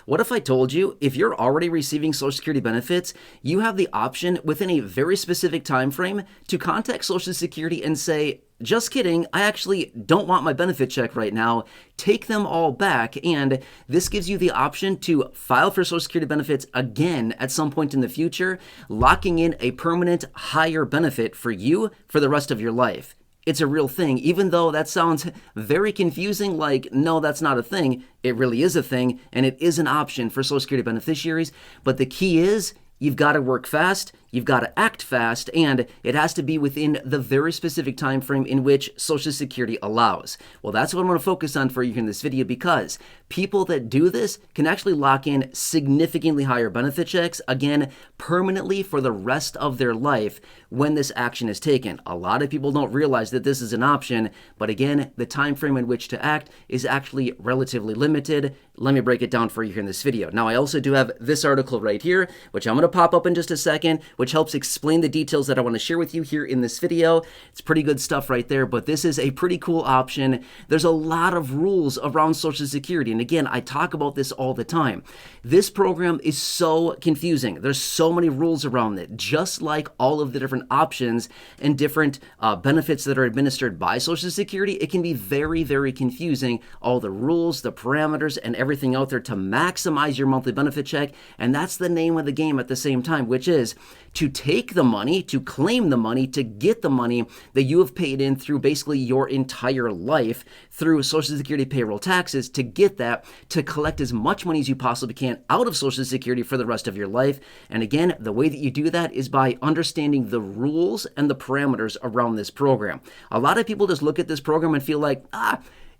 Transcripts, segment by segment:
What if I told you if you're already receiving Social Security benefits, you have the option within a very specific time frame to contact Social Security and say, just kidding, I actually don't want my benefit check right now. Take them all back. And this gives you the option to file for Social Security benefits again at some point in the future, locking in a permanent higher benefit for you for the rest of your life. It's a real thing, even though that sounds very confusing, like, no, that's not a thing. It really is a thing, and it is an option for Social Security beneficiaries. But the key is, you've got to work fast, you've got to act fast, and it has to be within the very specific time frame in which Social Security allows. Well, that's what I'm going to focus on for you in this video, because people that do this can actually lock in significantly higher benefit checks, again, permanently for the rest of their life when this action is taken. A lot of people don't realize that this is an option, but again, the time frame in which to act is actually relatively limited. Let me break it down for you here in this video. Now, I also do have this article right here, which I'm going to pop up in just a second, which helps explain the details that I want to share with you here in this video. It's pretty good stuff right there, but this is a pretty cool option. There's a lot of rules around Social Security, and again, I talk about this all the time. This program is so confusing. There's so many rules around it, just like all of the different options and different benefits that are administered by Social Security. It can be very, very confusing, all the rules, the parameters, and everything out there to maximize your monthly benefit check, and that's the name of the game at the same time, which is to take the money, to claim the money, to get the money that you have paid in through basically your entire life through Social Security payroll taxes, to get that, to collect as much money as you possibly can out of Social Security for the rest of your life. And again, the way that you do that is by understanding the rules and the parameters around this program. A lot of people just look at this program and feel like,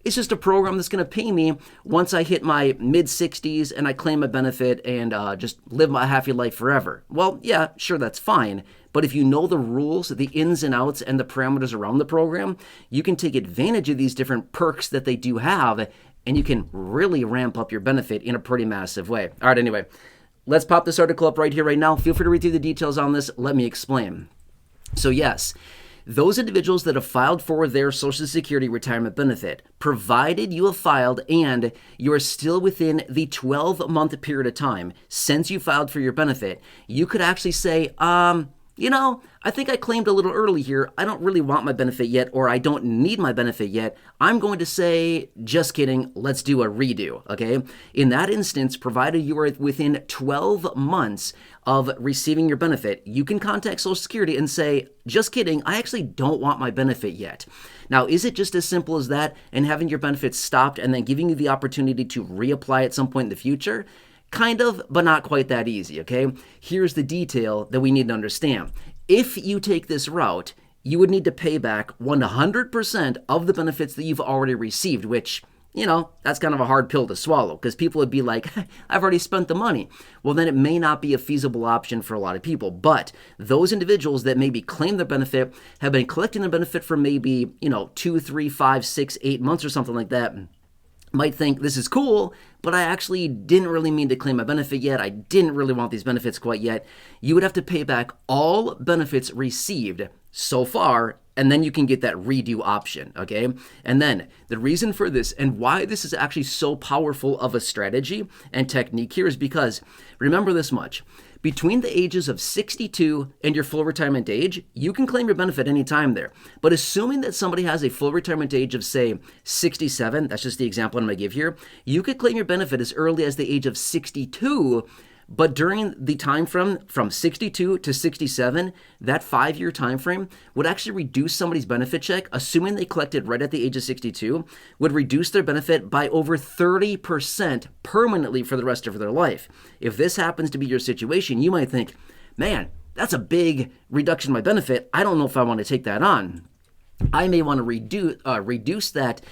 it's just a program that's going to pay me once I hit my mid-60s and I claim a benefit and just live my happy life forever. Well, yeah, sure, that's fine. But if you know the rules, the ins and outs, and the parameters around the program, you can take advantage of these different perks that they do have, and you can really ramp up your benefit in a pretty massive way. All right, anyway, let's pop this article up right here, right now. Feel free to read through the details on this. Let me explain. So yes, those individuals that have filed for their Social Security retirement benefit, provided you have filed and you are still within the 12-month period of time since you filed for your benefit, you could actually say, I think I claimed a little early here. I don't really want my benefit yet, or I don't need my benefit yet. I'm going to say, just kidding, let's do a redo, okay? In that instance, provided you are within 12 months of receiving your benefit, you can contact Social Security and say, just kidding, I actually don't want my benefit yet. Now, is it just as simple as that and having your benefits stopped and then giving you the opportunity to reapply at some point in the future? Kind of, but not quite that easy, okay? Here's the detail that we need to understand. If you take this route, you would need to pay back 100% of the benefits that you've already received, which, that's kind of a hard pill to swallow because people would be like, I've already spent the money. Well, then it may not be a feasible option for a lot of people. But those individuals that maybe claim their benefit have been collecting their benefit for maybe, 2, 3, 5, 6, 8 months or something like that, might think this is cool, but I actually didn't really mean to claim my benefit yet. I didn't really want these benefits quite yet. You would have to pay back all benefits received so far, and then you can get that redo option, okay? And then the reason for this and why this is actually so powerful of a strategy and technique here is because, remember this much, between the ages of 62 and your full retirement age, you can claim your benefit anytime there. But assuming that somebody has a full retirement age of, say, 67, that's just the example I'm going to give here, you could claim your benefit as early as the age of 62, but during the time from 62 to 67, that 5-year time frame would actually reduce somebody's benefit check, assuming they collected right at the age of 62, would reduce their benefit by over 30% permanently for the rest of their life. If this happens to be your situation, you might think, man, that's a big reduction in my benefit. I don't know if I want to take that on. I may want to reduce that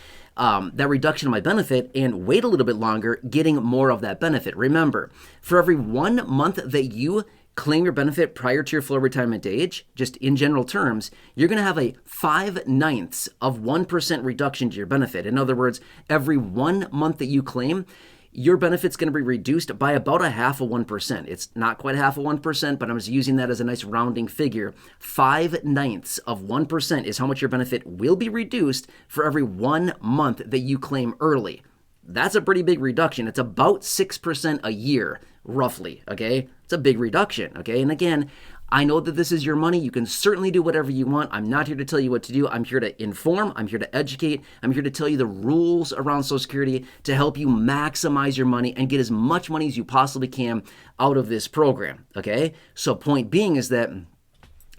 reduction in my benefit and wait a little bit longer, getting more of that benefit. Remember, for every 1 month that you claim your benefit prior to your full retirement age, just in general terms, you're going to have a 5/9 of 1% reduction to your benefit. In other words, every 1 month that you claim, your benefit's going to be reduced by about a 0.5%. It's not quite 0.5%, but I'm just using that as a nice rounding figure. 5/9 of 1% is how much your benefit will be reduced for every 1 month that you claim early. that's a pretty big reduction. It's about 6% a year, roughly, okay? It's a big reduction, okay? And again, I know that this is your money. You can certainly do whatever you want. I'm not here to tell you what to do. I'm here to inform. I'm here to educate. I'm here to tell you the rules around Social Security to help you maximize your money and get as much money as you possibly can out of this program, okay? So point being is that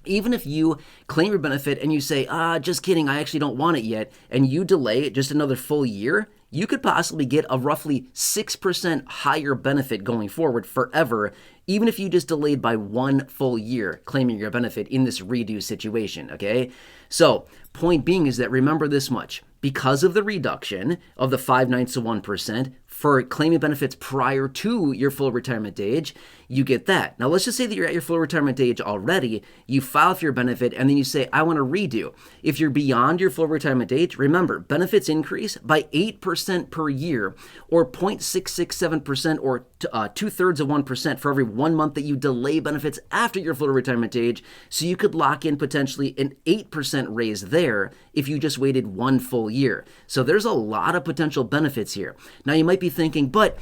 even if you claim your benefit and you say, just kidding, I actually don't want it yet, and you delay it just another full year, you could possibly get a roughly 6% higher benefit going forward forever, even if you just delayed by 1 full year claiming your benefit in this redo situation, okay? So, point being is that remember this much. Because of the reduction of the 5/9 of 1% for claiming benefits prior to your full retirement age, you get that. Now, let's just say that you're at your full retirement age already, you file for your benefit, and then you say, I want to redo. If you're beyond your full retirement age, remember, benefits increase by 8% per year, or 0.667%, or 2/3 of 1% for every 1 month that you delay benefits after your full retirement age. So you could lock in potentially an 8% raise there if you just waited 1 full year. So there's a lot of potential benefits here. Now you might be thinking, but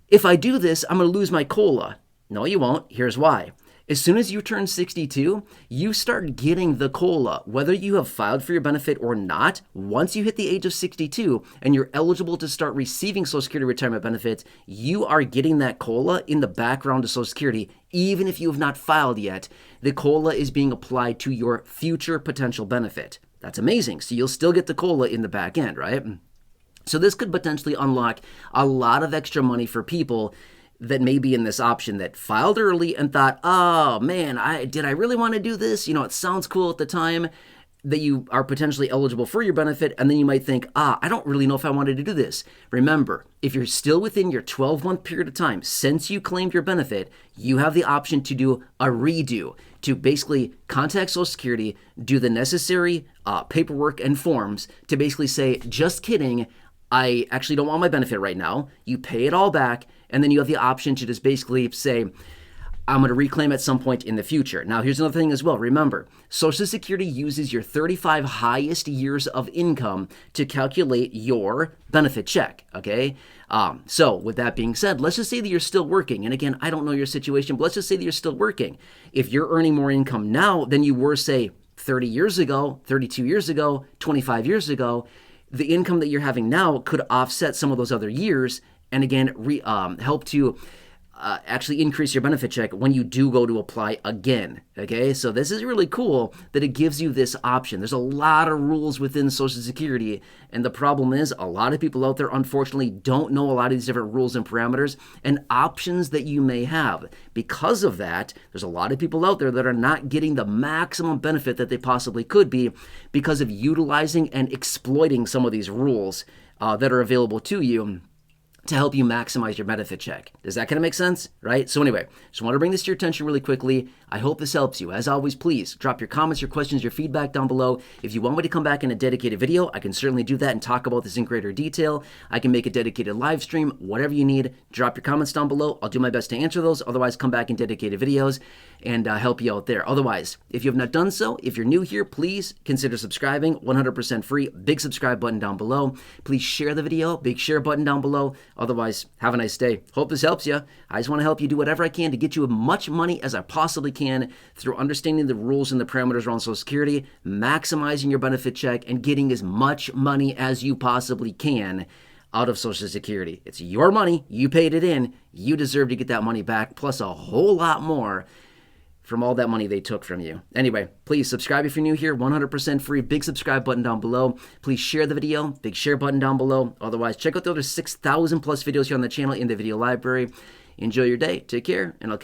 if I do this, I'm going to lose my COLA. No, you won't. Here's why. As soon as you turn 62, you start getting the COLA, whether you have filed for your benefit or not. Once you hit the age of 62 and you're eligible to start receiving Social Security retirement benefits, you are getting that COLA in the background of Social Security, even if you have not filed yet. The COLA is being applied to your future potential benefit. That's amazing. So you'll still get the COLA in the back end, right? So this could potentially unlock a lot of extra money for people that may be in this option that filed early and thought, oh man, did I really want to do this? It sounds cool at the time that you are potentially eligible for your benefit, and then you might think, I don't really know if I wanted to do this. Remember, if you're still within your 12-month period of time since you claimed your benefit, you have the option to do a redo, to basically contact Social Security, do the necessary paperwork and forms to basically say, just kidding, I actually don't want my benefit right now. You pay it all back, and then you have the option to just basically say, I'm going to reclaim at some point in the future. Now, here's another thing as well. Remember, Social Security uses your 35 highest years of income to calculate your benefit check, okay? So with that being said, let's just say that you're still working. And again, I don't know your situation, but let's just say that you're still working. If you're earning more income now than you were, say, 30 years ago, 32 years ago, 25 years ago, the income that you're having now could offset some of those other years and again, help to actually increase your benefit check when you do go to apply again, okay? So this is really cool that it gives you this option. There's a lot of rules within Social Security, and the problem is a lot of people out there, unfortunately, don't know a lot of these different rules and parameters and options that you may have. Because of that, there's a lot of people out there that are not getting the maximum benefit that they possibly could be because of utilizing and exploiting some of these rules that are available to you to help you maximize your benefit check. Does that kind of make sense? Right? So anyway, just want to bring this to your attention really quickly. I hope this helps you. As always, please drop your comments, your questions, your feedback down below. If you want me to come back in a dedicated video, I can certainly do that and talk about this in greater detail. I can make a dedicated live stream, whatever you need. Drop your comments down below. I'll do my best to answer those. Otherwise, come back in dedicated videos and help you out there. Otherwise, if you have not done so, if you're new here, please consider subscribing. 100% free. Big subscribe button down below. Please share the video. Big share button down below. Otherwise, have a nice day. Hope this helps you. I just want to help you do whatever I can to get you as much money as I possibly can through understanding the rules and the parameters around Social Security, maximizing your benefit check, and getting as much money as you possibly can out of Social Security. It's your money. You paid it in. You deserve to get that money back, plus a whole lot more from all that money they took from you. Anyway, please subscribe if you're new here, 100% free. Big subscribe button down below. Please share the video, big share button down below. Otherwise, check out the other 6,000 plus videos here on the channel in the video library. Enjoy your day. Take care, and I'll catch you.